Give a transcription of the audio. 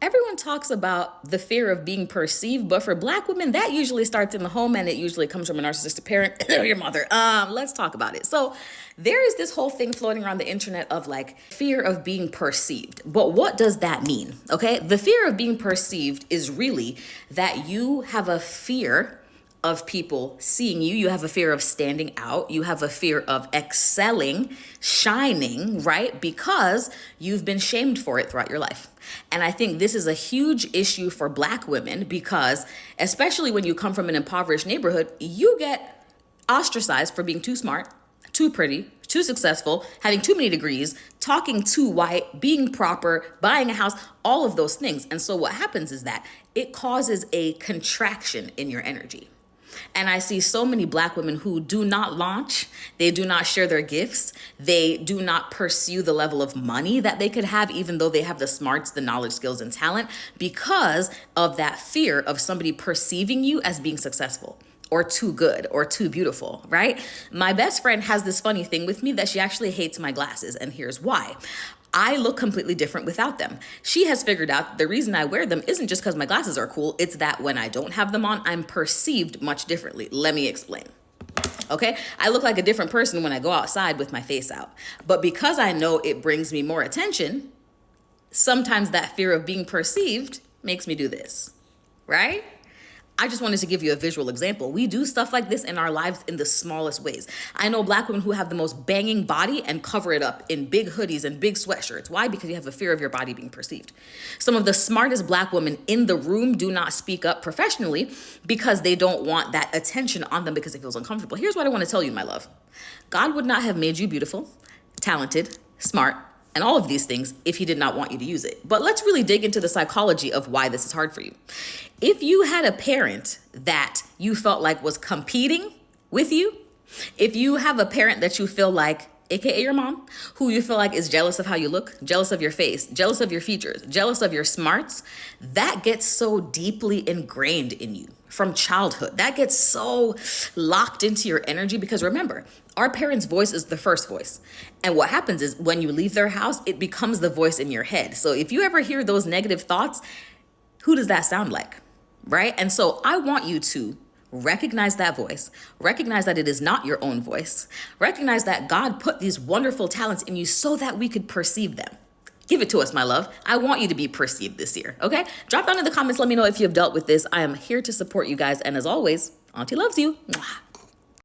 everyone talks about the fear of being perceived, but for Black women, that usually starts in the home and it usually comes from a narcissistic parent or your mother. Let's talk about it. So there is this whole thing floating around the internet of like fear of being perceived. But what does that mean? Okay. The fear of being perceived is really that you have a fear of people seeing you. You have a fear of standing out. You have a fear of excelling, shining, right? Because you've been shamed for it throughout your life. And I think this is a huge issue for Black women because, especially when you come from an impoverished neighborhood, you get ostracized for being too smart, too pretty, too successful, having too many degrees, talking too white, being proper, buying a house, all of those things. And so what happens is that it causes a contraction in your energy. And I see so many Black women who do not launch, they do not share their gifts, they do not pursue the level of money that they could have, even though they have the smarts, the knowledge, skills, and talent, because of that fear of somebody perceiving you as being successful or too good or too beautiful, right? My best friend has this funny thing with me that she actually hates my glasses, and here's why. I look completely different without them. She has figured out the reason I wear them isn't just because my glasses are cool. It's that when I don't have them on, I'm perceived much differently. Let me explain. Okay, I look like a different person when I go outside with my face out. But because I know it brings me more attention, sometimes that fear of being perceived makes me do this, right? I just wanted to give you a visual example. We do stuff like this in our lives in the smallest ways. I know Black women who have the most banging body and cover it up in big hoodies and big sweatshirts. Why? Because you have a fear of your body being perceived. Some of the smartest Black women in the room do not speak up professionally because they don't want that attention on them because it feels uncomfortable. Here's what I want to tell you, my love. God would not have made you beautiful, talented, smart, and all of these things if he did not want you to use it. But let's really dig into the psychology of why this is hard for you. If you had a parent that you felt like was competing with you, if you have a parent that you feel like, AKA your mom, who you feel like is jealous of how you look, jealous of your face, jealous of your features, jealous of your smarts, that gets so deeply ingrained in you from childhood. That gets so locked into your energy because remember, our parents' voice is the first voice. And what happens is when you leave their house, it becomes the voice in your head. So if you ever hear those negative thoughts, who does that sound like? Right? And so I want you to recognize that voice, recognize that it is not your own voice, recognize that God put these wonderful talents in you so that we could perceive them. Give it to us, my love. I want you to be perceived this year, okay? Drop down in the comments. Let me know if you have dealt with this. I am here to support you guys. And as always, Auntie loves you. Mwah.